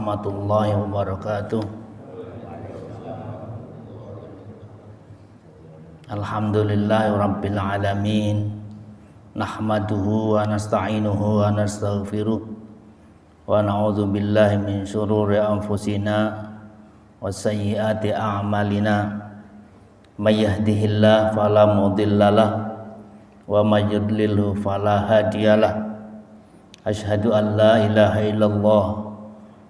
warahmatullahi wabarakatuh. Alhamdulillahi rabbil alamin. Nahmaduhu wa nasta'inuhu wa nastaghfiruh. Wa na'udzu billahi min syururi anfusina wa sayyiati a'malina. May yahdihillahu fala mudhillalah wa may yudlilhu fala hadiyalah. Asyhadu an la ilaha illallah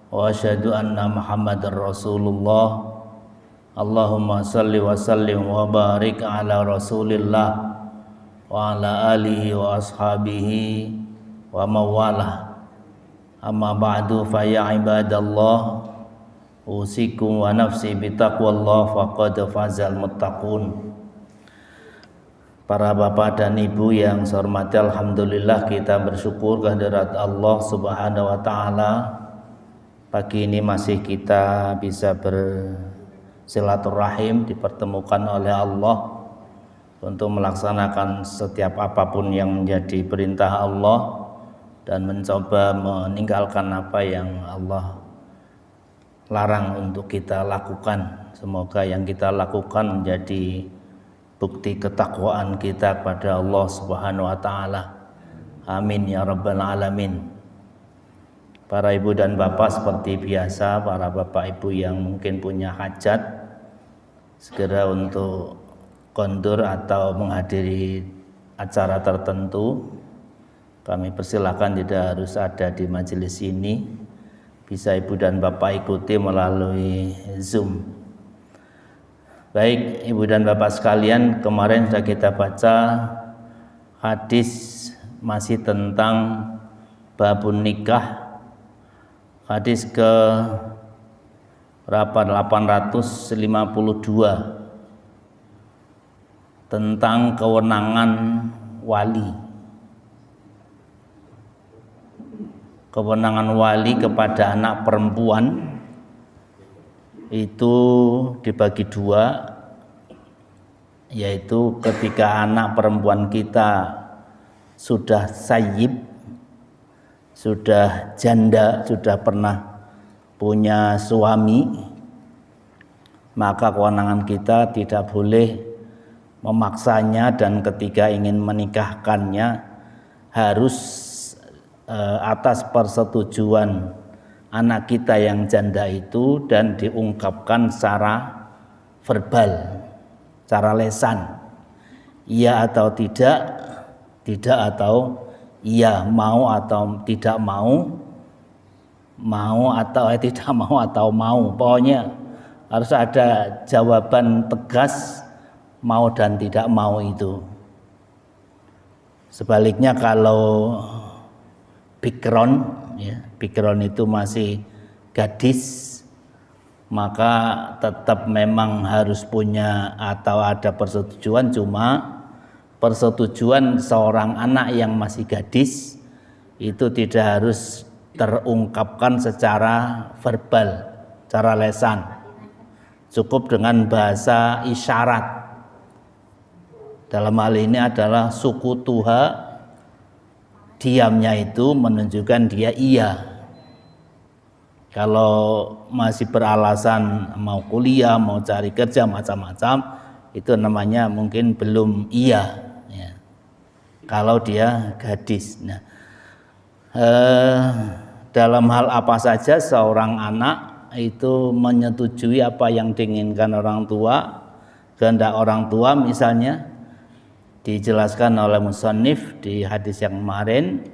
wa asyhadu anna Muhammadar Rasulullah. Allahumma salli wa sallim wa barik ala Rasulillah wa ala alihi wa ashabihi wa mawalah. Amma ba'du fa ya ibadallah, usikum wa nafsi bitaqwallah faqad fazal muttaqun. Para bapak dan ibu yang saya hormati, alhamdulillah kita bersyukur kehadirat Allah Subhanahu wa taala. Pagi ini masih kita bisa bersilaturahim, dipertemukan oleh Allah untuk melaksanakan setiap apapun yang menjadi perintah Allah dan mencoba meninggalkan apa yang Allah larang untuk kita lakukan. Semoga yang kita lakukan menjadi bukti ketakwaan kita kepada Allah Subhanahu wa taala. Amin ya rabbal alamin. Para ibu dan bapak, seperti biasa, para bapak ibu yang mungkin punya hajat segera untuk kondur atau menghadiri acara tertentu, kami persilakan, tidak harus ada di majelis ini. Bisa ibu dan bapak ikuti melalui Zoom. Baik ibu dan bapak sekalian, kemarin sudah kita baca hadis masih tentang babun nikah, hadis ke berapa, 852, tentang kewenangan wali. Kewenangan wali kepada anak perempuan itu dibagi dua, yaitu ketika anak perempuan kita sudah sayyib, sudah janda, sudah pernah punya suami, maka kewenangan kita tidak boleh memaksanya, dan ketika ingin menikahkannya harus atas persetujuan anak kita yang janda itu dan diungkapkan secara verbal, secara lesan, iya atau tidak, tidak atau iya, mau atau tidak mau, mau atau tidak mau, atau mau. Pokoknya harus ada jawaban tegas mau dan tidak mau itu. Sebaliknya kalau bikron, ya, bikron itu masih gadis, maka tetap memang harus punya atau ada persetujuan, cuma persetujuan seorang anak yang masih gadis itu tidak harus terungkapkan secara verbal, secara lesan, cukup dengan bahasa isyarat. Dalam hal ini adalah suku tuha, diamnya itu menunjukkan dia iya. Kalau masih beralasan mau kuliah, mau cari kerja, macam-macam, itu namanya mungkin belum iya, ya. Kalau dia gadis. Nah, dalam hal apa saja seorang anak itu menyetujui apa yang diinginkan orang tua, kehendak orang tua, misalnya dijelaskan oleh musannif di hadis yang kemarin,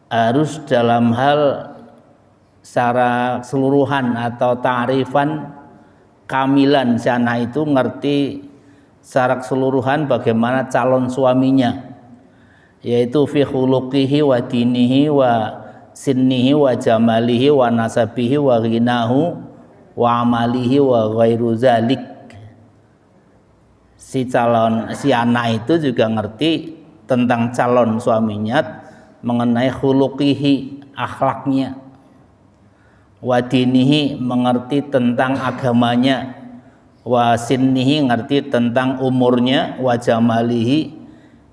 harus dalam hal secara keseluruhan atau ta'rifan kamilan, si anak itu ngerti secara keseluruhan bagaimana calon suaminya, yaitu fi khuluqihi wa dinihi wa sinnihi wa jamalihi wa nasabihi wa ghinahu wa amalihi wa ghairu zalik. Si anak itu juga ngerti tentang calon suaminya mengenai khuluqihi, akhlaknya, wa dinihi, mengerti tentang agamanya, wa sinnihi, ngerti tentang umurnya, wa jamalihi,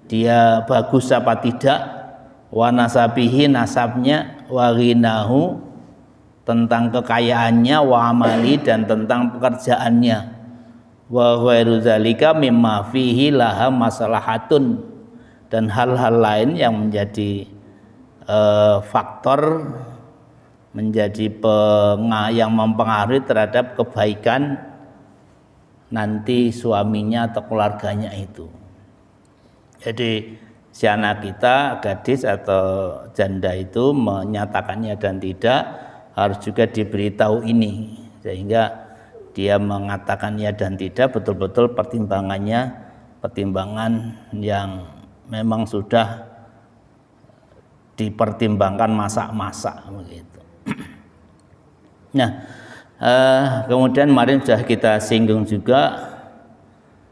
dia bagus apa tidak, wa nasabihi, nasabnya, wa ghinahu, tentang kekayaannya, wa amali, dan tentang pekerjaannya, wa ghairu zalika mimma fihi laha masalahatun, dan hal-hal lain yang menjadi faktor menjadi yang mempengaruhi terhadap kebaikan nanti suaminya atau keluarganya itu. Jadi si anak kita, gadis atau janda itu menyatakannya dan tidak, harus juga diberitahu ini, sehingga dia mengatakan ya dan tidak betul-betul pertimbangan yang memang sudah dipertimbangkan masak-masak begitu. Nah, kemudian kemarin sudah kita singgung juga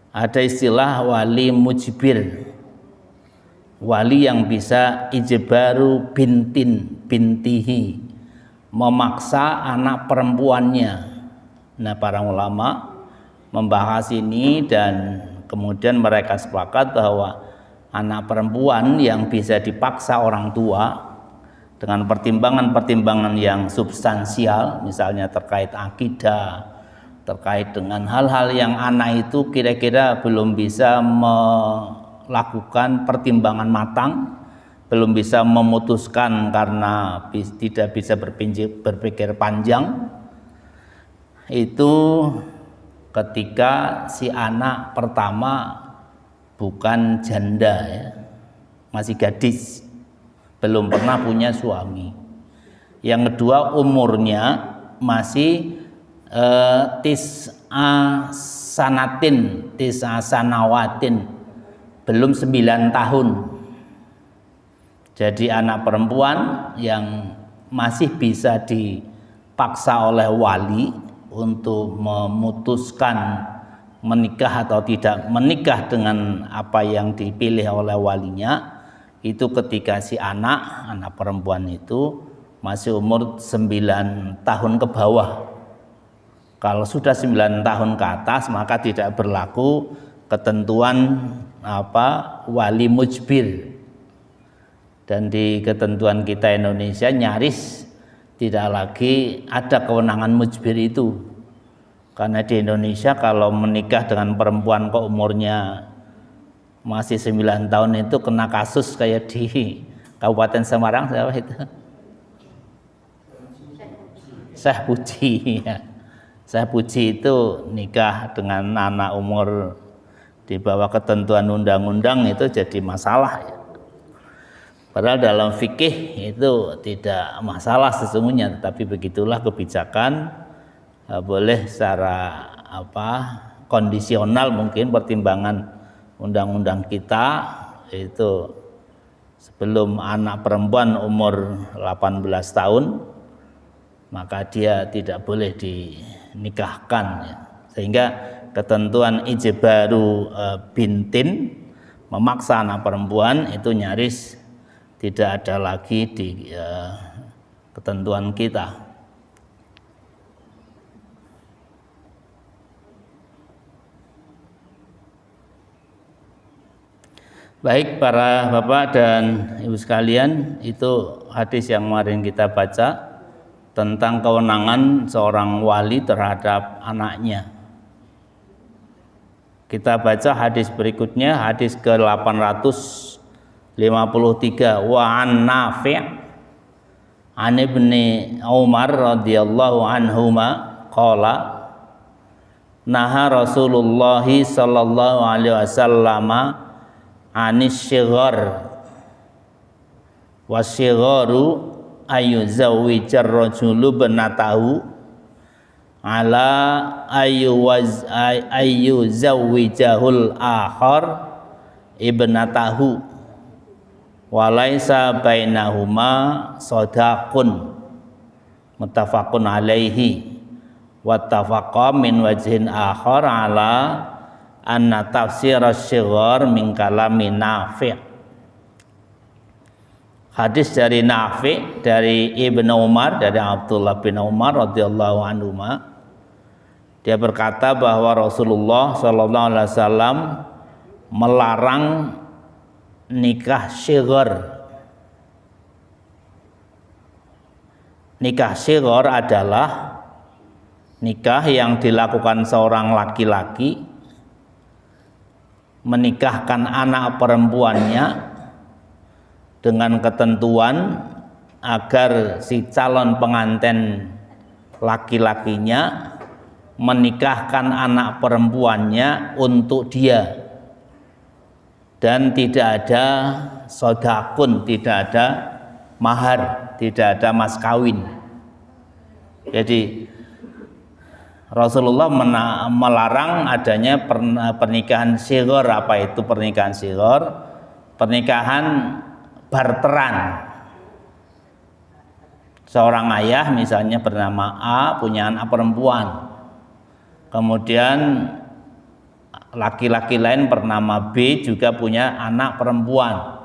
ada istilah wali mujbir, wali yang bisa ijbaru bintihi, memaksa anak perempuannya. Nah, para ulama membahas ini dan kemudian mereka sepakat bahwa anak perempuan yang bisa dipaksa orang tua dengan pertimbangan-pertimbangan yang substansial, misalnya terkait akidah, terkait dengan hal-hal yang anak itu kira-kira belum bisa melakukan pertimbangan matang, belum bisa memutuskan karena tidak bisa berpikir panjang, itu ketika si anak pertama bukan janda ya, masih gadis, belum pernah punya suami. Yang kedua umurnya masih tis'a sanawatin, belum 9 tahun. Jadi anak perempuan yang masih bisa dipaksa oleh wali untuk memutuskan menikah atau tidak menikah dengan apa yang dipilih oleh walinya, itu ketika si anak perempuan itu masih umur 9 tahun ke bawah. Kalau sudah 9 tahun ke atas maka tidak berlaku ketentuan wali mujbir. Dan di ketentuan kita Indonesia nyaris tidak lagi ada kewenangan mujbir itu. Karena di Indonesia kalau menikah dengan perempuan kok umurnya masih 9 tahun itu kena kasus kayak di Kabupaten Semarang, siapa itu? Syekh Puji ya. Syekh Puji itu nikah dengan anak umur di bawah ketentuan undang-undang, itu jadi masalah ya. Padahal dalam fikih itu tidak masalah sesungguhnya, tetapi begitulah kebijakan, boleh secara kondisional mungkin pertimbangan undang-undang kita itu sebelum anak perempuan umur 18 tahun maka dia tidak boleh dinikahkan ya. Sehingga ketentuan ijbaru bintin, memaksa anak perempuan, itu nyaris tidak ada lagi di ketentuan kita. Baik para bapak dan ibu sekalian, itu hadis yang kemarin kita baca tentang kewenangan seorang wali terhadap anaknya. Kita baca hadis berikutnya, hadis ke-853, wa an Nafi' an ibni Umar radhiyallahu anhuma qala naha Rasulullah sallallahu alaihi wasallam anis syighar wasyigharu ayyuzawwijar rajulu banatahu ala ayyuzawwijahul akhar ibnatahu walaisa bainahuma sadaqun muttafaqun alaihi wattafaqa min wajhin akhar ala anna tafsir asy-syighar min kalami Nafi'. Hadis dari Nafi', dari Ibnu Umar, dari Abdullah bin Umar radhiyallahu anhuma, dia berkata bahwa Rasulullah sallallahu alaihi wasallam melarang nikah syighar. nikah shighar adalah nikah yang dilakukan seorang laki-laki menikahkan anak perempuannya dengan ketentuan agar si calon pengantin laki-lakinya menikahkan anak perempuannya untuk dia, dan tidak ada sodakun, tidak ada mahar, tidak ada mas kawin. Jadi Rasulullah melarang adanya pernikahan shighar. Apa itu pernikahan shighar? Pernikahan barteran. Seorang ayah misalnya bernama A punya anak perempuan, kemudian laki-laki lain bernama B juga punya anak perempuan.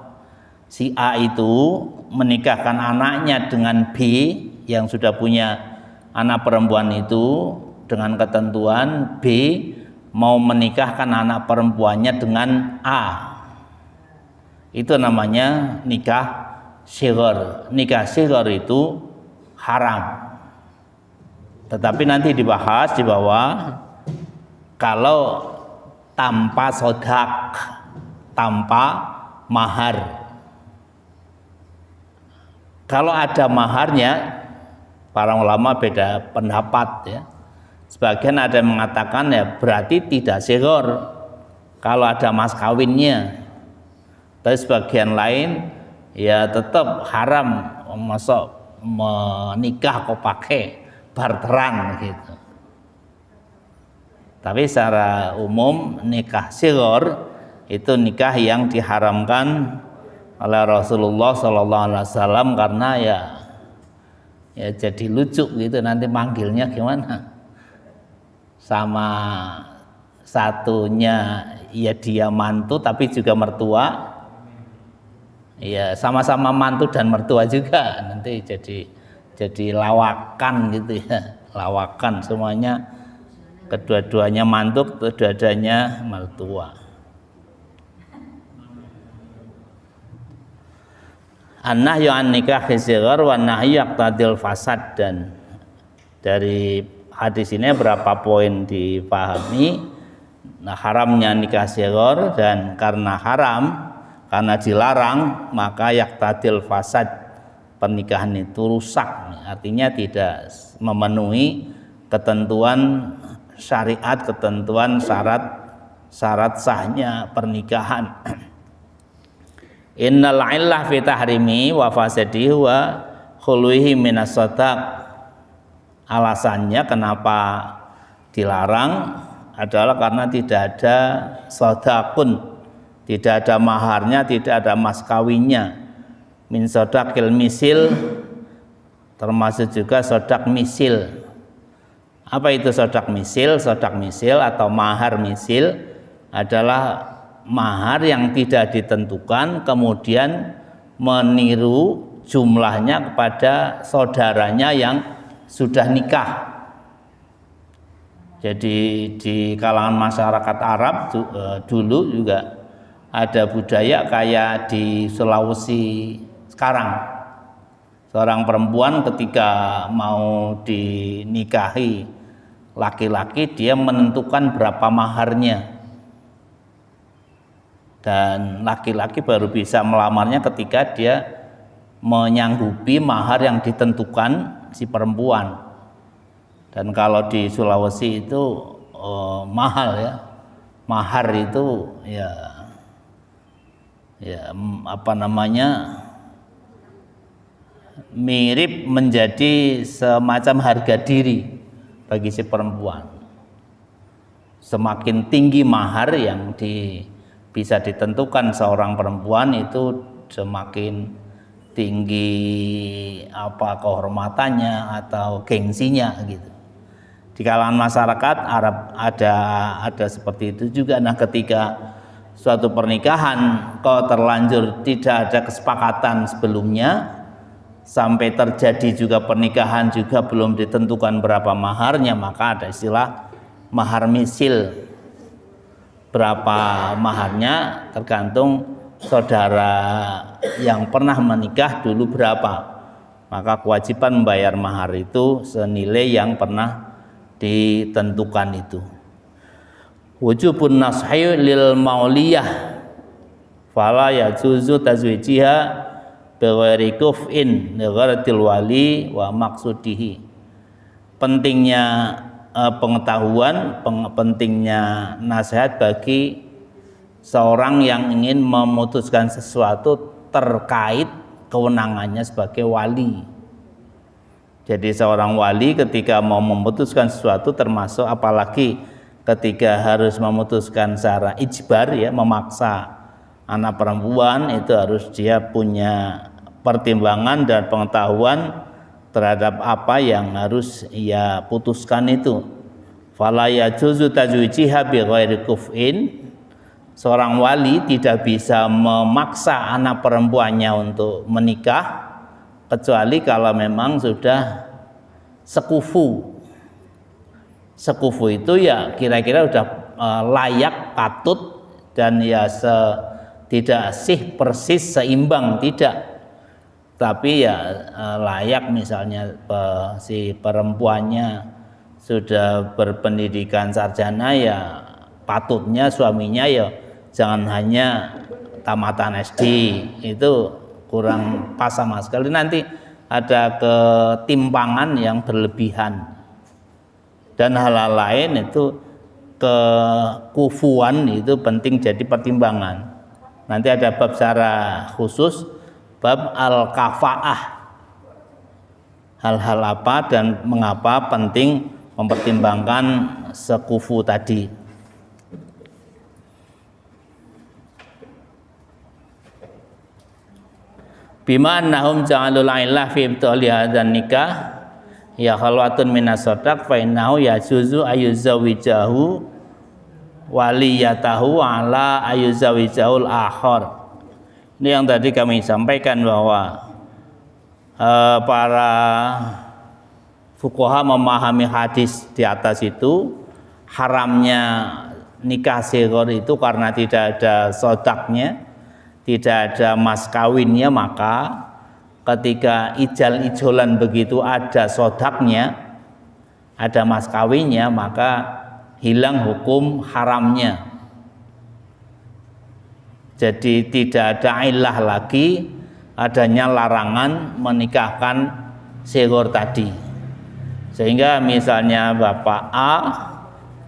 Si A itu menikahkan anaknya dengan B yang sudah punya anak perempuan itu dengan ketentuan B mau menikahkan anak perempuannya dengan A. Itu namanya nikah shighar. Nikah shighar itu haram. Tetapi nanti dibahas di bawah, kalau tanpa sodak, tanpa mahar. Kalau ada maharnya, para ulama beda pendapat ya. Sebagian ada yang mengatakan ya berarti tidak shighar kalau ada mas kawinnya. Tapi sebagian lain ya tetap haram, masuk menikah kok pakai barteran gitu. Tapi secara umum nikah shighar itu nikah yang diharamkan oleh Rasulullah SAW, karena ya jadi lucu gitu nanti manggilnya gimana. Sama satunya ya dia mantu tapi juga mertua. Ya sama-sama mantu dan mertua juga, nanti jadi lawakan gitu ya, lawakan semuanya, kedua-duanya mantu, kedua-duanya mertua. An-nahyu an nikah shighar wa nahyu yaqtadil fasad. Dan dari hadis ini berapa poin dipahami. Nah, haramnya nikah shighar, dan karena haram, karena dilarang, maka yaqtadil fasad, pernikahan itu rusak, artinya tidak memenuhi ketentuan syariat, ketentuan syarat sahnya pernikahan. Innal illah fi tahrimi wa fasadihi wa khuluhi minas sadaq. Alasannya kenapa dilarang adalah karena tidak ada sadaqun, tidak ada maharnya, tidak ada mas kawinnya. Min sadaqil misil, termasuk juga sodak misil. Apa itu sodak misil? Sodak misil atau mahar misil adalah mahar yang tidak ditentukan, kemudian meniru jumlahnya kepada saudaranya yang sudah nikah. Jadi di kalangan masyarakat Arab dulu juga ada budaya kayak di Sulawesi sekarang. Seorang perempuan ketika mau dinikahi laki-laki, dia menentukan berapa maharnya, dan laki-laki baru bisa melamarnya ketika dia menyanggupi mahar yang ditentukan si perempuan. Dan kalau di Sulawesi itu mahal ya, mahar itu ya apa namanya, mirip menjadi semacam harga diri bagi si perempuan. Semakin tinggi mahar yang bisa ditentukan seorang perempuan, itu semakin tinggi apa kehormatannya atau gengsinya gitu. Di kalangan masyarakat Arab ada seperti itu juga. Nah, ketika suatu pernikahan kok terlanjur tidak ada kesepakatan sebelumnya, sampai terjadi juga pernikahan juga belum ditentukan berapa maharnya, maka ada istilah mahar misil. Berapa maharnya tergantung saudara yang pernah menikah dulu berapa. maka kewajiban membayar mahar itu senilai yang pernah ditentukan itu. Wujubun nashi lil mauliyah fala yajuzu tazwijiha bighairi kuf'in li gharadil wali wa maqsudihi. Pentingnya pengetahuan, pentingnya nasihat bagi seorang yang ingin memutuskan sesuatu terkait kewenangannya sebagai wali. Jadi seorang wali ketika mau memutuskan sesuatu, termasuk apalagi ketika harus memutuskan secara ijbar, ya, memaksa anak perempuan, itu harus dia punya pertimbangan dan pengetahuan terhadap apa yang harus ia putuskan itu. Fala yajuzu tazwijiha bi ghairi kuf'in. Seorang wali tidak bisa memaksa anak perempuannya untuk menikah kecuali kalau memang sudah sekufu. Sekufu itu ya kira-kira sudah layak, patut, dan ya tidak sih persis seimbang, tidak, tapi ya layak. Misalnya si perempuannya sudah berpendidikan sarjana, ya patutnya suaminya ya jangan hanya tamatan SD, itu kurang pas sama sekali, nanti ada ketimpangan yang berlebihan. Dan hal-hal lain itu, kekufuan itu penting jadi pertimbangan. Nanti ada bab secara khusus, bab al-kafaah, hal-hal apa dan mengapa penting mempertimbangkan sekufu tadi. Bima annahum ja'alul illah fi ibtali hadzal nikah ya khalwatun minas sadaq fa innahu yajuzu ayuzawijahu waliyatahu ala ayuzawijahul akhar. Ini yang tadi kami sampaikan bahwa para fuqaha memahami hadis di atas itu, haramnya nikah shighar itu karena tidak ada sodaknya, tidak ada mas kawinnya. Maka ketika ijal-ijolan begitu ada sodaknya, ada mas kawinnya, maka hilang hukum haramnya. Jadi tidak ada ilah lagi adanya larangan menikahkan shighar tadi. Sehingga misalnya Bapak A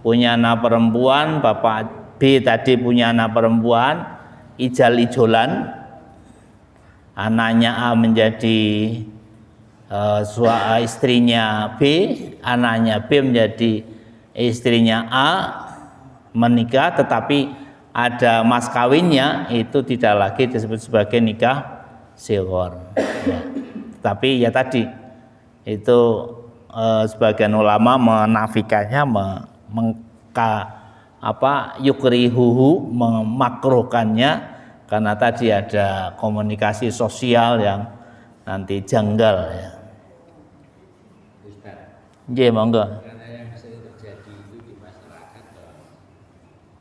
punya anak perempuan, Bapak B tadi punya anak perempuan, ijal-ijolan, anaknya A menjadi istrinya B, anaknya B menjadi istrinya A, menikah tetapi ada mas kawinnya, itu tidak lagi disebut sebagai nikah shighar, ya. Tapi ya tadi itu sebagian ulama menafikannya, yukrihuhu, memakruhkannya, karena tadi ada komunikasi sosial yang nanti janggal, ya. Nggih, monggo. Karena yang sering terjadi itu di masyarakat,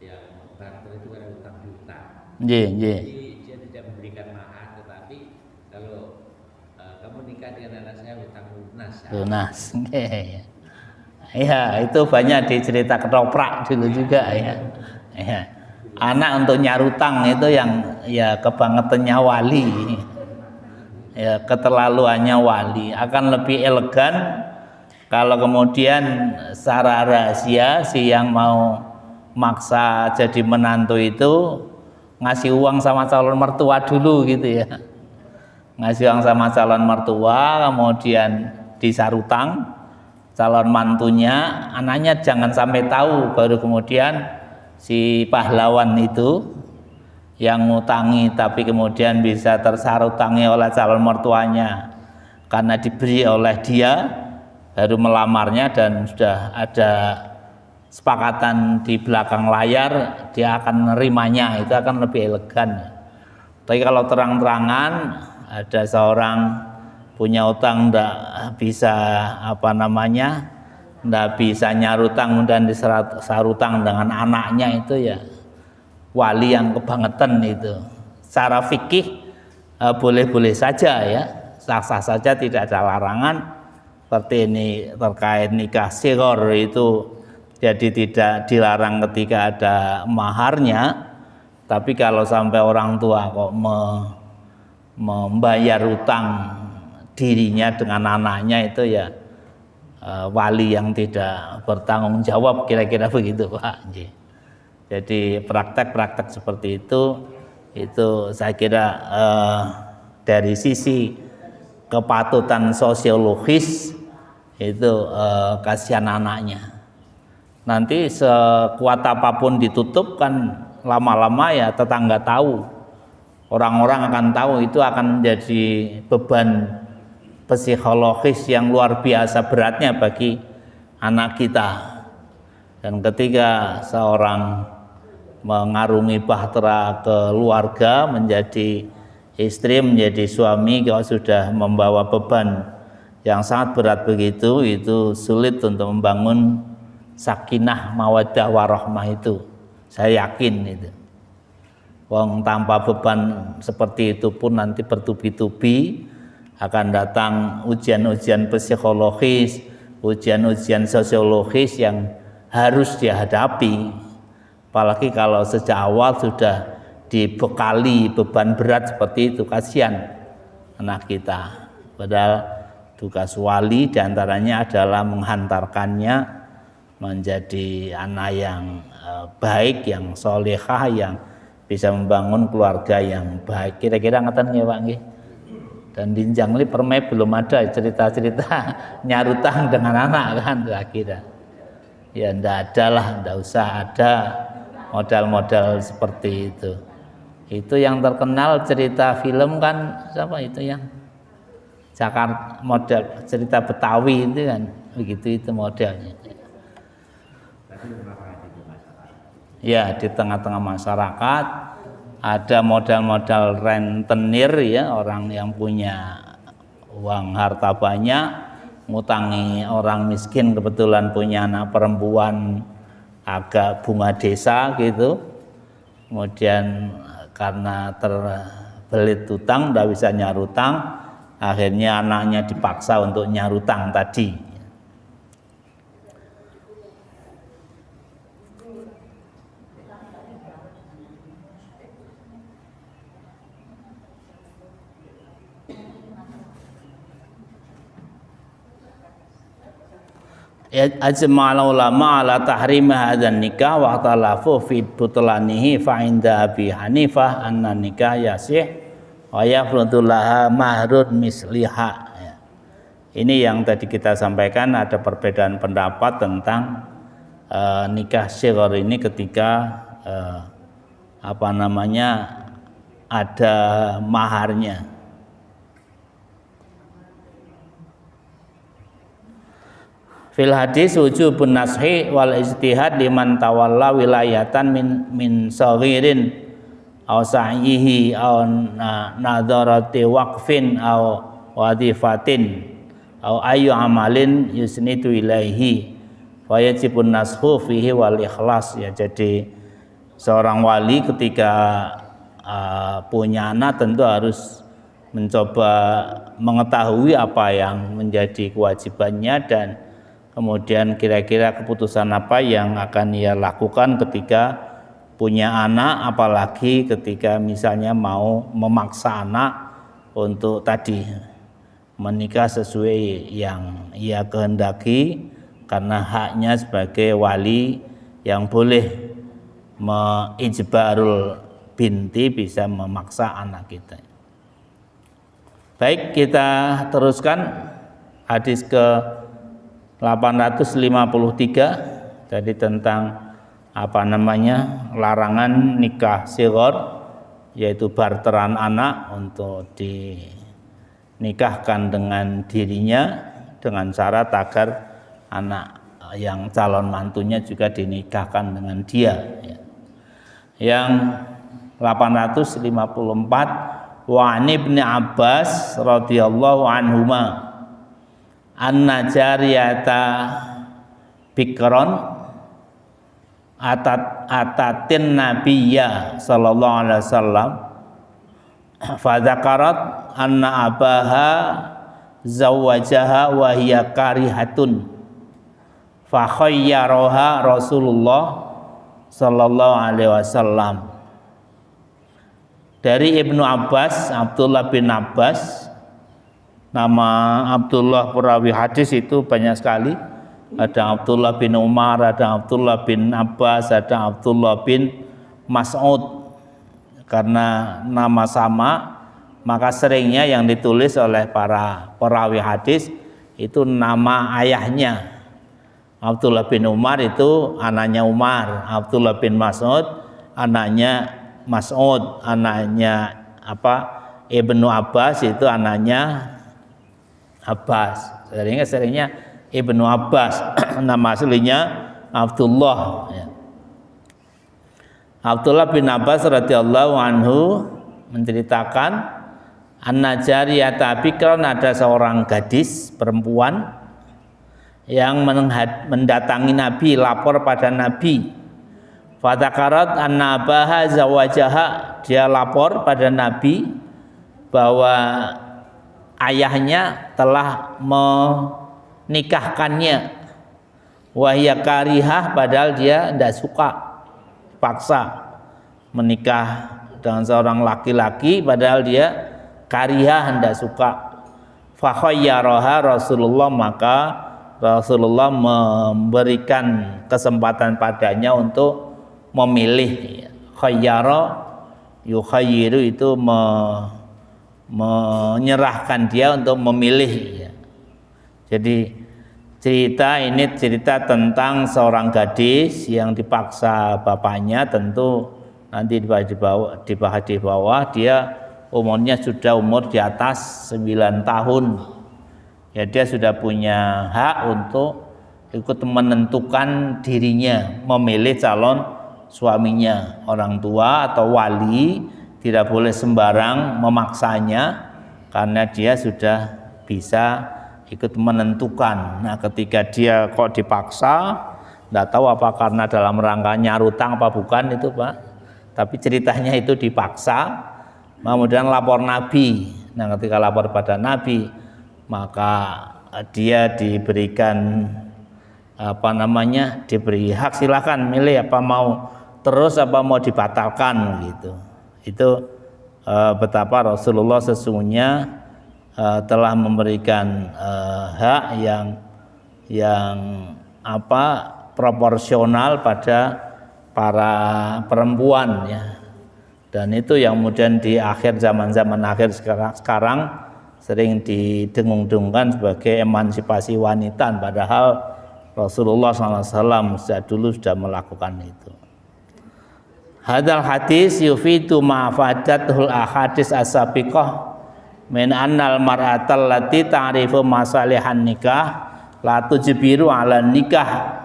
yang barter itu kan utang piutang. Nggih. Jadi dia tidak memberikan mahar, tetapi kalau kamu nikah dengan anak saya utang lunas. Lunas. Nggih. Ya, itu banyak dicerita ketoprak dulu juga, ya. Ya. Anak untuk nyarutang itu yang ya kebangetannya wali, ya keterlaluannya wali. Akan lebih elegan kalau kemudian secara rahasia si yang mau maksa jadi menantu itu ngasih uang sama calon mertua dulu gitu, ya. Ngasih uang sama calon mertua, kemudian disarutang calon mantunya, anaknya jangan sampai tahu, baru kemudian si pahlawan itu yang ngutangi tapi kemudian bisa tersarutangi oleh calon mertuanya karena diberi oleh dia, baru melamarnya dan sudah ada sepakatan di belakang layar dia akan menerimanya, itu akan lebih elegan. Tapi kalau terang-terangan ada seorang punya utang ndak bisa ndak bisa nyarutang, kemudian disarutang dengan anaknya, itu ya wali yang kebangetan itu. Secara fikih boleh-boleh saja, ya. sah-sah saja, tidak ada larangan. Seperti ini terkait nikah sighar itu jadi tidak dilarang ketika ada maharnya, tapi kalau sampai orang tua kok membayar utang dirinya dengan anaknya itu ya wali yang tidak bertanggung jawab, kira-kira begitu Pak. Jadi praktek-praktek seperti itu saya kira dari sisi kepatutan sosiologis itu kasihan anaknya. Nanti sekuat apapun ditutup kan lama-lama ya tetangga tahu, orang-orang akan tahu, itu akan menjadi beban psikologis yang luar biasa beratnya bagi anak kita. Dan ketika seorang mengarungi bahtera keluarga, menjadi istri, menjadi suami, kalau sudah membawa beban yang sangat berat begitu, itu sulit untuk membangun sakinah mawaddah warahmah itu. Saya yakin itu. Wong tanpa beban seperti itu pun nanti bertubi-tubi akan datang ujian-ujian psikologis, ujian-ujian sosiologis yang harus dihadapi. Apalagi kalau sejak awal sudah dibekali beban berat seperti itu, kasihan anak kita. Padahal tugas wali diantaranya adalah menghantarkannya menjadi anak yang baik, yang solehah, yang bisa membangun keluarga yang baik. Kira-kira ngeten nggih Pak nggih. Dan di Jangli Permai belum ada cerita-cerita nyarutang dengan anak kan, kira-kira. Ya ndak ada lah, ndak usah ada modal-modal seperti itu. Itu yang terkenal cerita film kan siapa itu yang Jakarta, model cerita Betawi itu kan begitu, itu modelnya. Ya, di tengah-tengah masyarakat ada modal-modal rentenir ya, orang yang punya uang harta banyak ngutangi orang miskin, kebetulan punya anak perempuan agak bunga desa gitu, kemudian karena terbelit utang tidak bisa nyarutang, akhirnya anaknya dipaksa untuk nyarutang tadi. Ajma'al ulama ala tahrim hadzal nikah wa talafu fi butlanihi fa inda Abi Hanifah anna nikah yasih wa yafrudu laha mahrun misliha. Ini yang tadi kita sampaikan, ada perbedaan pendapat tentang nikah syighar ini ketika ada maharnya. Fil hadis wujubun nashi wal ijtihad liman tawalla wilayatan min saghirin aw sa'yihi aw nadarati waqfin aw wadifatin aw ayu amalin yusnitu ilaihi wa yajibun nashu fihi wal ikhlas. Ya, jadi seorang wali ketika punya anak tentu harus mencoba mengetahui apa yang menjadi kewajibannya dan kemudian kira-kira keputusan apa yang akan ia lakukan ketika punya anak, apalagi ketika misalnya mau memaksa anak untuk tadi menikah sesuai yang ia kehendaki, karena haknya sebagai wali yang boleh ijbarul binti, bisa memaksa anak kita. Baik, kita teruskan hadis ke 853 jadi tentang larangan nikah sighar, yaitu barteran anak untuk dinikahkan dengan dirinya dengan syarat agar anak yang calon mantunya juga dinikahkan dengan dia. Yang 854, wa an Ibnu Abbas radhiyallahu anhuma anna jariyata bikron atatin nabiyya sallallahu alaihi wasallam fa dzakarat anna abaha zawwajaha wa hiya karihatun fa khayyaraha Rasulullah sallallahu alaihi wasallam. Dari Ibnu Abbas, Abdullah bin Abbas, nama Abdullah perawi hadis itu banyak sekali. Ada Abdullah bin Umar, ada Abdullah bin Abbas, ada Abdullah bin Mas'ud. Karena nama sama, maka seringnya yang ditulis oleh para perawi hadis itu nama ayahnya. Abdullah bin Umar itu anaknya Umar, Abdullah bin Mas'ud anaknya Mas'ud, anaknya Ibnu Abbas itu anaknya Abbas. Seringnya Ibnu Abbas, nama aslinya Abdullah. Abdullah bin Abbas radhiyallahu anhu menceritakan anna jariyata bikran, ada seorang gadis perempuan yang mendatangi Nabi, lapor pada Nabi. Fatakarat anna abaha zawajaha, dia lapor pada Nabi bahwa ayahnya telah menikahkannya. Wahya karihah, padahal dia tidak suka, paksa menikah dengan seorang laki-laki padahal dia karihah, tidak suka. Fa khayyaraha Rasulullah, maka Rasulullah memberikan kesempatan padanya untuk memilih. Khayyara yukhayyiru itu menyerahkan dia untuk memilih. Jadi cerita ini cerita tentang seorang gadis yang dipaksa bapaknya. Tentu nanti dibahas di bawah, dia umurnya sudah umur di atas 9 tahun. Ya, dia sudah punya hak untuk ikut menentukan dirinya, memilih calon suaminya. Orang tua atau wali tidak boleh sembarang memaksanya karena dia sudah bisa ikut menentukan. Nah, ketika dia kok dipaksa, tidak tahu apa karena dalam rangka nyarutang apa bukan itu Pak, tapi ceritanya itu dipaksa, kemudian lapor Nabi. Nah, ketika lapor pada Nabi, maka dia diberikan diberi hak, silakan milih apa mau terus apa mau dibatalkan gitu. Itu betapa Rasulullah sesungguhnya telah memberikan hak yang proporsional pada para perempuan ya. Dan itu yang kemudian di akhir zaman-zaman akhir sekarang sering didengung-dengungkan sebagai emansipasi wanita, padahal Rasulullah SAW sejak dulu sudah melakukan itu. Hadal hadis yufidu ma'fadatul ahadis as-sabiqah min annal mar'atal lati ta'rifu masalihan nikah la tujbiru ala nikah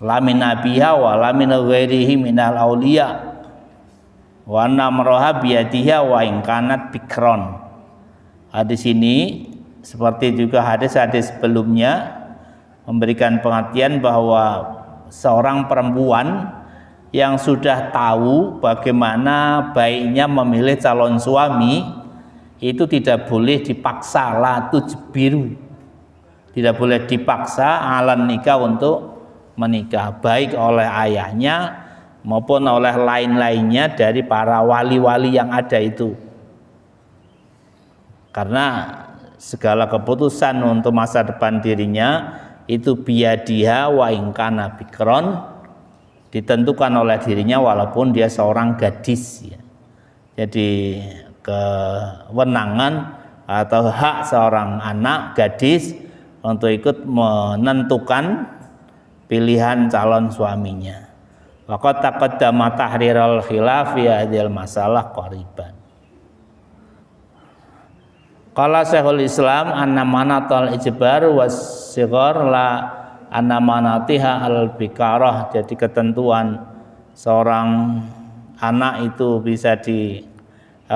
la min nabiha wa la min ghairihi minal awliya wa namroha biyadiha wa ingkanat bikron. Hadis ini seperti juga hadis-hadis sebelumnya memberikan pengertian bahwa seorang perempuan yang sudah tahu bagaimana baiknya memilih calon suami itu tidak boleh dipaksa, la tujbiru, tidak boleh dipaksa alan nikah untuk menikah, baik oleh ayahnya maupun oleh lain-lainnya dari para wali-wali yang ada itu. Karena segala keputusan untuk masa depan dirinya itu biyadiha wa ingkana bikron, ditentukan oleh dirinya walaupun dia seorang gadis ya. Jadi kewenangan atau hak seorang anak gadis untuk ikut menentukan pilihan calon suaminya. Waqad taqaddama tahrirul khilaf fi hadhil masalah qariban. Qala Syekhul Islam anna manatal ijbar was sighar la anna manatiha al bikarah. Jadi ketentuan seorang anak itu bisa dipaksa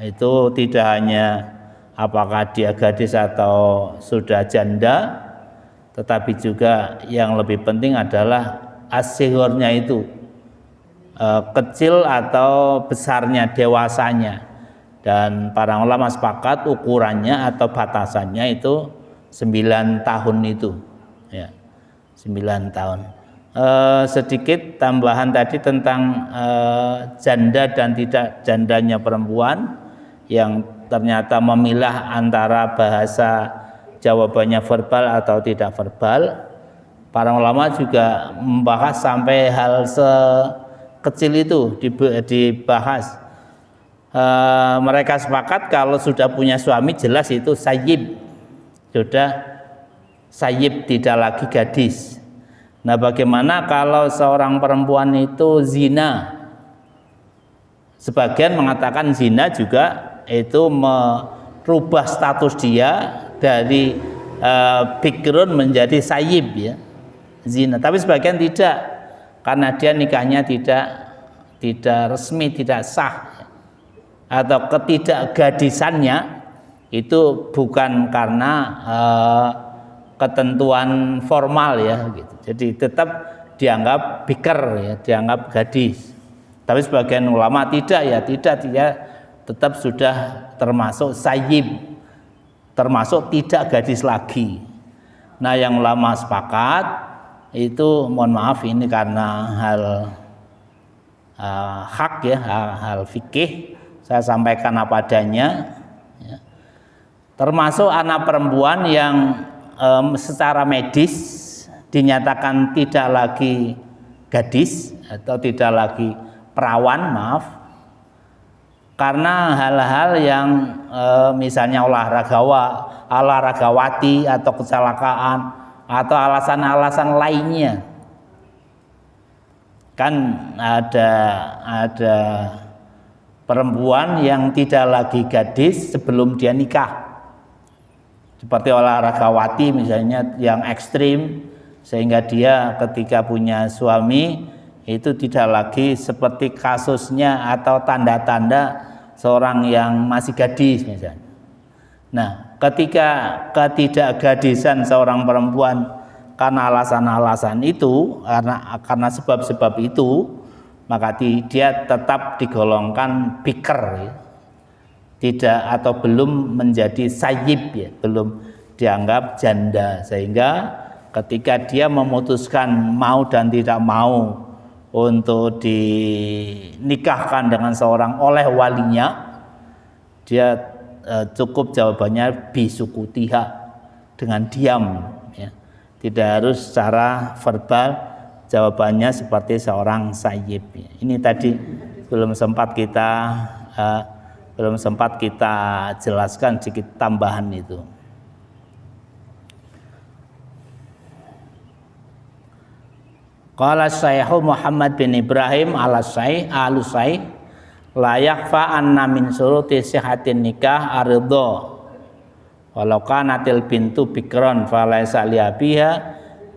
itu tidak hanya apakah dia gadis atau sudah janda, tetapi juga yang lebih penting adalah as-sighornya itu kecil atau besarnya, dewasanya. Dan para ulama sepakat ukurannya atau batasannya itu 9 tahun itu, ya, 9 tahun. Sedikit tambahan tadi tentang janda dan tidak jandanya perempuan yang ternyata memilah antara bahasa jawabannya verbal atau tidak verbal. Para ulama juga membahas sampai hal sekecil itu dibahas. Mereka sepakat kalau sudah punya suami jelas itu sayyib, sudah sayyib, tidak lagi gadis. Nah, bagaimana kalau seorang perempuan itu zina? Sebagian mengatakan zina juga itu merubah status dia dari bikrun menjadi sayyib, ya, zina. Tapi sebagian tidak, karena dia nikahnya tidak resmi, tidak sah, atau ketidakgadisannya itu bukan karena ketentuan formal, ya, gitu. Jadi tetap dianggap bikr, ya, dianggap gadis. Tapi sebagian ulama tidak, ya, tidak, tetap sudah termasuk sayyib, termasuk tidak gadis lagi. Nah, yang ulama sepakat itu, mohon maaf ini karena hal hak, ya, hal fikih, saya sampaikan apa adanya, ya. Termasuk anak perempuan yang secara medis dinyatakan tidak lagi gadis atau tidak lagi perawan, maaf, karena hal-hal yang misalnya olahragawati atau kecelakaan atau alasan-alasan lainnya. Kan ada perempuan yang tidak lagi gadis sebelum dia nikah, seperti olahragawati misalnya yang ekstrim, sehingga dia ketika punya suami itu tidak lagi seperti kasusnya atau tanda-tanda seorang yang masih gadis misalnya. Nah, ketika ketidakgadisan seorang perempuan karena alasan-alasan itu, karena sebab-sebab itu, maka dia tetap digolongkan bikr, ya. Tidak atau belum menjadi sayyib, ya, belum dianggap janda. Sehingga ketika dia memutuskan mau dan tidak mau untuk dinikahkan dengan seorang oleh walinya, dia cukup jawabannya bisukutiha, dengan diam, ya. Tidak harus secara verbal, jawabannya seperti seorang sayyib. Ini tadi belum sempat kita jelaskan sedikit tambahan itu. Qala Syaikhul Muhammad bin Ibrahim al-Syai la yakhfa anna min syuruti sihhatin nikah aridha walau kanatil bintu bikron falaysa liabiha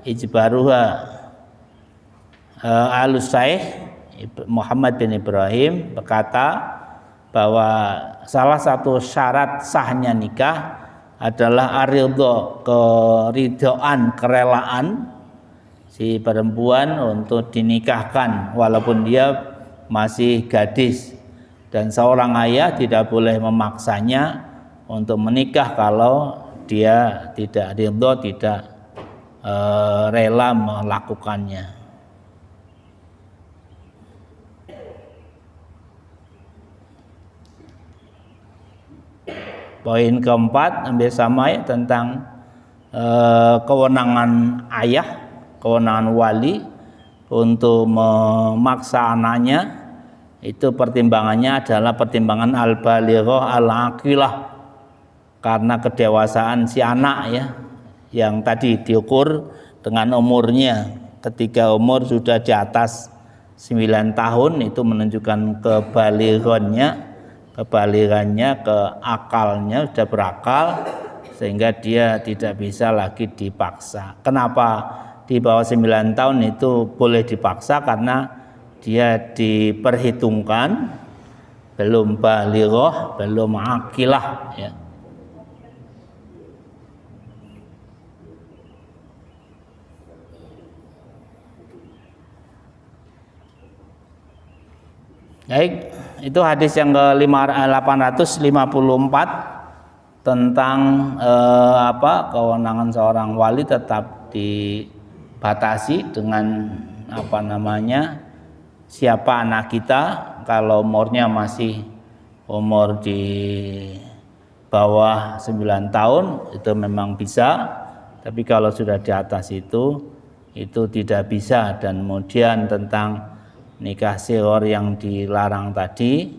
ijbaruha. Al-Syekh Muhammad bin Ibrahim berkata bahwa salah satu syarat sahnya nikah adalah aridha, keridhaan, kerelaan si perempuan untuk dinikahkan walaupun dia masih gadis, dan seorang ayah tidak boleh memaksanya untuk menikah kalau dia tidak ridho, tidak rela melakukannya. Poin keempat hampir sama, ya, tentang kewenangan ayah, kewenangan wali untuk memaksa anaknya. Itu pertimbangannya adalah pertimbangan al-balighah al-aqilah, karena kedewasaan si anak, ya, yang tadi diukur dengan umurnya. Ketika umur sudah di atas 9 tahun itu menunjukkan kebaligannya, ke akalnya, sudah berakal, sehingga dia tidak bisa lagi dipaksa. Kenapa di bawah 9 tahun itu boleh dipaksa? Karena dia diperhitungkan belum balighah, belum aqilah, ya. Baik, itu hadis yang ke-854 tentang kewenangan seorang wali tetap dibatasi dengan siapa anak kita. Kalau umurnya masih umur di bawah 9 tahun itu memang bisa, tapi kalau sudah di atas itu tidak bisa. Dan kemudian tentang nikah sihor yang dilarang tadi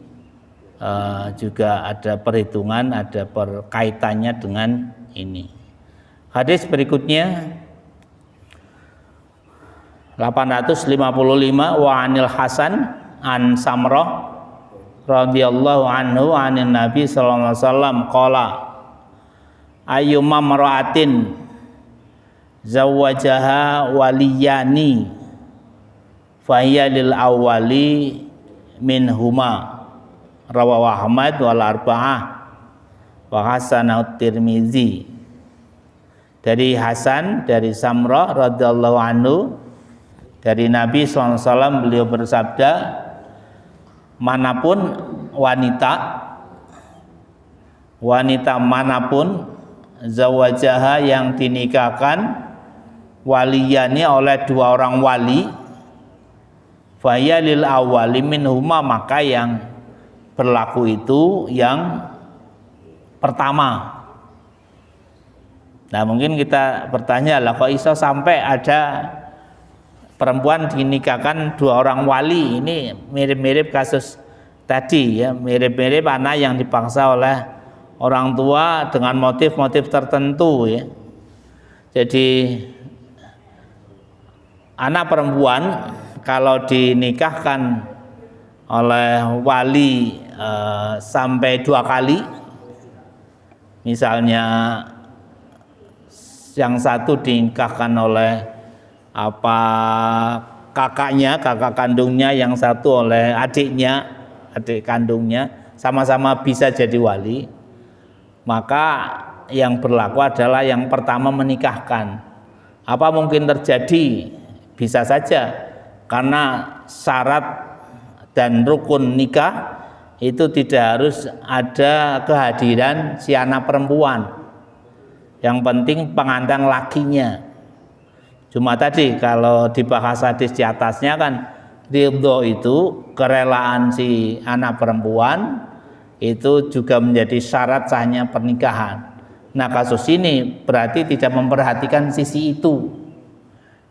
juga ada perhitungan, ada perkaitannya dengan ini. Hadis berikutnya 855, wa anil Hasan an Samrah radhiyallahu anhu anin Nabi sallallahu alaihi wasallam qala ayyuma mar'atin zawwajaha waliyani fahiya lil awwali minhuma, rawahu Ahmad wal arba'ah wa hasanahu Tirmizi. Dari Hasan dari Samrah radhiyallahu anhu dari Nabi SAW, beliau bersabda, manapun wanita manapun zawajaha yang dinikahkan waliyani oleh dua orang wali, faya lil awwali minhuma, maka yang berlaku itu yang pertama. Nah, mungkin kita bertanya lah, kok iso sampai ada perempuan dinikahkan dua orang wali? Ini mirip-mirip kasus tadi ya, mirip-mirip anak yang dipaksa oleh orang tua dengan motif-motif tertentu ya. Jadi anak perempuan kalau dinikahkan oleh wali sampai 2 kali, misalnya yang satu dinikahkan oleh kakak kandungnya, yang satu oleh adik kandungnya, sama-sama bisa jadi wali, maka yang berlaku adalah yang pertama menikahkan. Apa mungkin terjadi? Bisa saja, karena syarat dan rukun nikah itu tidak harus ada kehadiran si anak perempuan. Yang penting pengantin lakinya. Cuma tadi kalau dibahas hadis di atasnya kan, ridho itu kerelaan si anak perempuan itu juga menjadi syarat sahnya pernikahan. Nah, kasus ini berarti tidak memperhatikan sisi itu,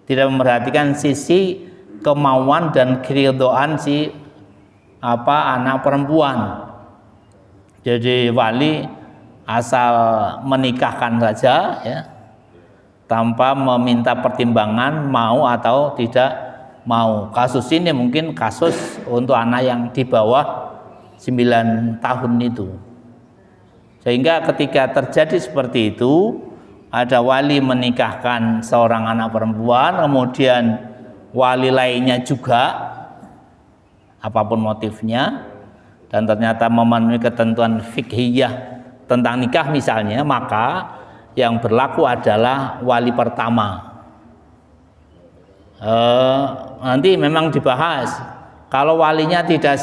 tidak memperhatikan sisi kemauan dan keridhaan si anak perempuan. Jadi wali asal menikahkan saja ya, tanpa meminta pertimbangan mau atau tidak mau. Kasus ini mungkin kasus untuk anak yang di bawah 9 tahun itu. Sehingga ketika terjadi seperti itu, ada wali menikahkan seorang anak perempuan, kemudian wali lainnya juga, apapun motifnya, dan ternyata memenuhi ketentuan fikhiyah tentang nikah misalnya, maka yang berlaku adalah wali pertama. Nanti memang dibahas, kalau walinya tidak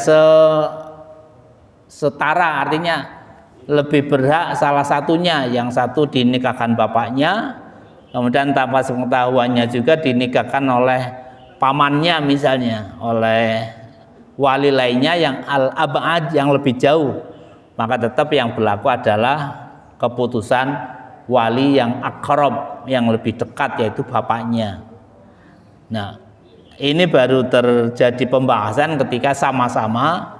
setara, artinya lebih berhak salah satunya, yang satu dinikahkan bapaknya, kemudian tanpa sepengetahuannya juga dinikahkan oleh pamannya misalnya, oleh wali lainnya yang al-ab'ad, yang lebih jauh, maka tetap yang berlaku adalah keputusan wali yang akrab, yang lebih dekat, yaitu bapaknya. Nah, ini baru terjadi pembahasan ketika sama-sama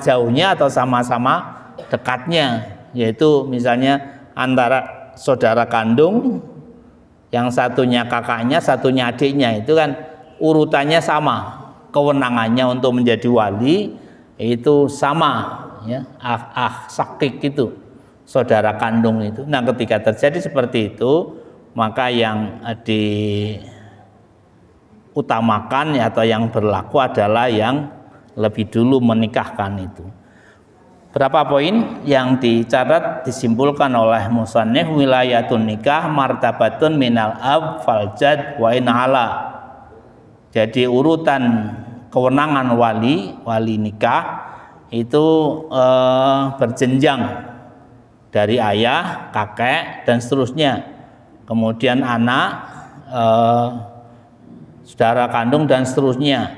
jauhnya atau sama-sama dekatnya, yaitu misalnya antara saudara kandung, yang satunya kakaknya, satunya adiknya, itu kan urutannya sama, kewenangannya untuk menjadi wali itu sama ya, sakik itu saudara kandung itu. Nah, ketika terjadi seperti itu, maka yang diutamakan atau yang berlaku adalah yang lebih dulu menikahkan itu. Berapa poin yang dicatat, disimpulkan oleh musannif, wilayatun nikah martabatun minal ab faljad wa in ala. Jadi urutan kewenangan wali nikah itu berjenjang dari ayah, kakek dan seterusnya. Kemudian anak, saudara kandung dan seterusnya.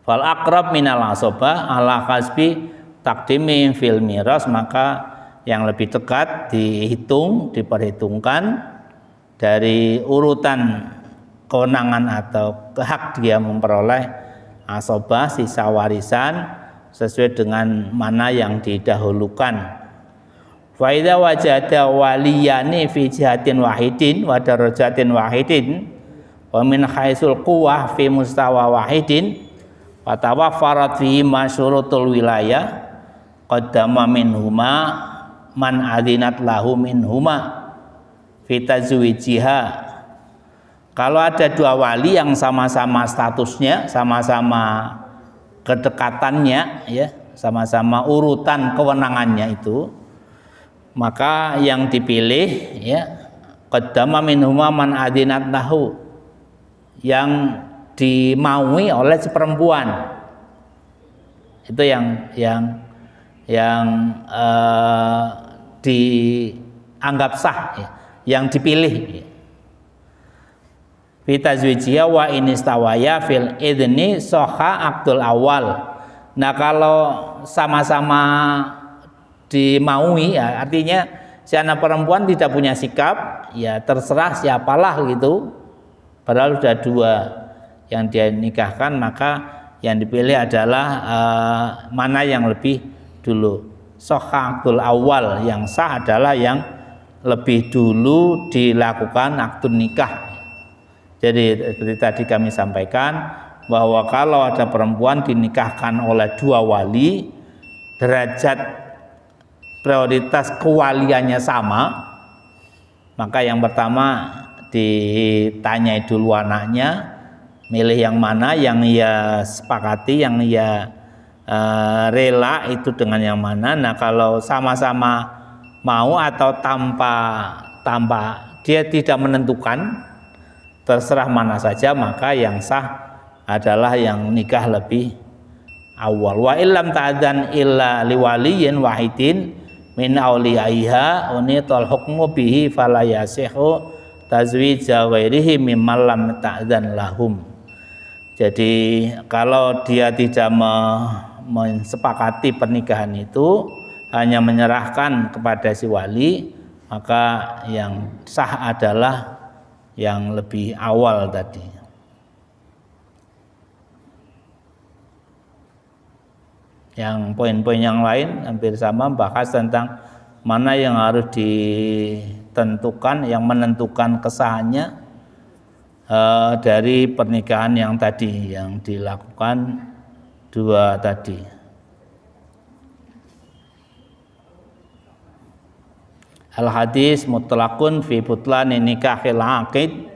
Fal aqrab minal asobah ala kasbi takdimi fil miras, maka yang lebih dekat diperhitungkan dari urutan kewenangan atau hak dia memperoleh asobah, sisa warisan, sesuai dengan mana yang didahulukan. Fa idza wajada waliyani fi jihatin wahidin wa darajatin wahidin wa min haitsul quwwah fi mustawa wahidin wa tawaffarat fihi masyurutul wilayah qaddama minhuma man adzinat lahu minhuma fi tazwijiha. Kalau ada dua wali yang sama-sama statusnya, sama-sama kedekatannya, ya, sama-sama urutan kewenangannya itu, maka yang dipilih, ya, qaddama minhuma man adzinat lahu, yang dimaui oleh si perempuan, itu yang dianggap sah, ya, yang dipilih, ya. Bitazwijiyah wa inistawaya fil idni soha akdul awal. Nah, kalau sama-sama dimaui, ya, artinya si anak perempuan tidak punya sikap, ya terserah siapalah gitu, padahal sudah dua yang dia nikahkan, maka yang dipilih adalah mana yang lebih dulu. Soha akdul awal, yang sah adalah yang lebih dulu dilakukan akad nikah. Jadi seperti tadi kami sampaikan bahwa kalau ada perempuan dinikahkan oleh dua wali, derajat prioritas kewaliannya sama, maka yang pertama ditanyai dulu anaknya, milih yang mana yang ia sepakati, yang ia rela itu dengan yang mana. Nah, kalau sama-sama mau atau tanpa dia tidak menentukan, terserah mana saja, maka yang sah adalah yang nikah lebih awal. Wa illam ta'adzan illa liwaliyin wahidin min awliyaiha unitul hukmu bihi fala yasihu tazwija ghairihi mimman lam ta'adzan lahum. Jadi kalau dia tidak mensepakati pernikahan itu, hanya menyerahkan kepada si wali, maka yang sah adalah yang lebih awal tadi. Yang poin-poin yang lain hampir sama, bahas tentang mana yang harus ditentukan, yang menentukan kesahannya dari pernikahan yang tadi, yang dilakukan dua tadi. Al-hadis mutlaqun fi butlani nikahil aqid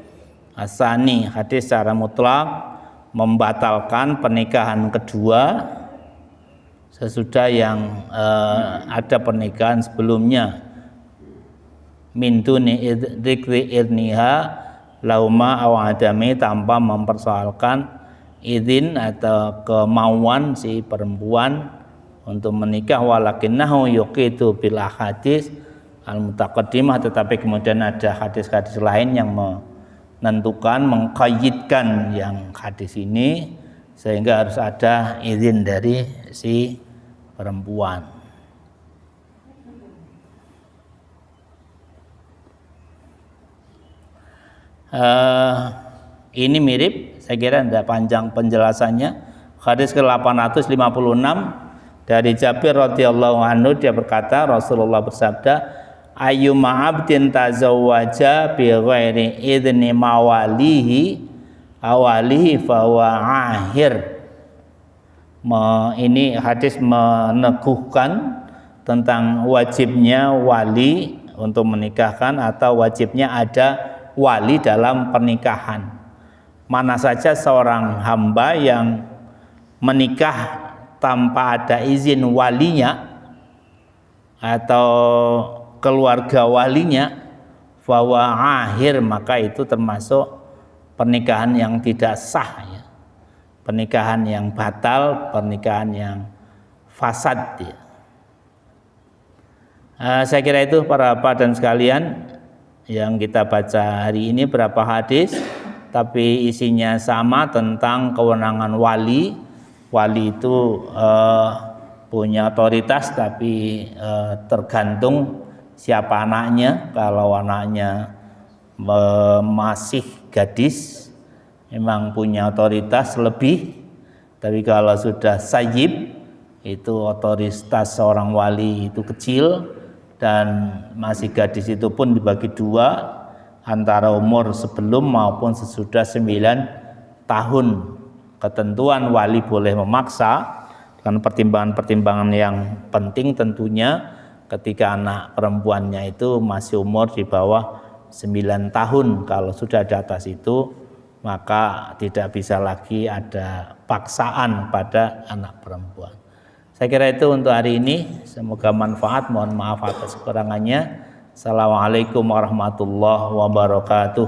asani, hadis secara mutlak membatalkan pernikahan kedua sesudah yang ada pernikahan sebelumnya. Min duni dzikri idniha lauma aw adami, tanpa mempersoalkan izin atau kemauan si perempuan untuk menikah. Walakinnahu yuqitu bil hadis al-mutaqaddimah, tetapi kemudian ada hadis-hadis lain yang menentukan, mengqayyidkan yang hadis ini, sehingga harus ada izin dari si perempuan. Ini mirip, saya kira tidak panjang penjelasannya. Hadis ke-856 dari Jabir radhiyallahu anhu, dia berkata, Rasulullah bersabda, ayyuma abdin tazawwaja bi ghairi idni mawalihi awalihi fa huwa ahir. Ini hadis meneguhkan tentang wajibnya wali untuk menikahkan, atau wajibnya ada wali dalam pernikahan. Mana saja seorang hamba yang menikah tanpa ada izin walinya atau keluarga walinya, fawa ahir, maka itu termasuk pernikahan yang tidak sah ya. Pernikahan yang batal, pernikahan yang fasad ya. Saya kira itu para bapak dan sekalian yang kita baca hari ini, berapa hadis tapi isinya sama tentang kewenangan wali. Wali itu punya otoritas tapi tergantung siapa anaknya. Kalau anaknya masih gadis memang punya otoritas lebih, tapi kalau sudah sayyib itu otoritas seorang wali itu kecil. Dan masih gadis itu pun dibagi dua, antara umur sebelum maupun sesudah 9 tahun. Ketentuan wali boleh memaksa dengan pertimbangan-pertimbangan yang penting tentunya ketika anak perempuannya itu masih umur di bawah 9 tahun. Kalau sudah di atas itu maka tidak bisa lagi ada paksaan pada anak perempuan. Saya kira itu untuk hari ini. Semoga manfaat. Mohon maaf atas kekurangannya. Assalamualaikum warahmatullahi wabarakatuh.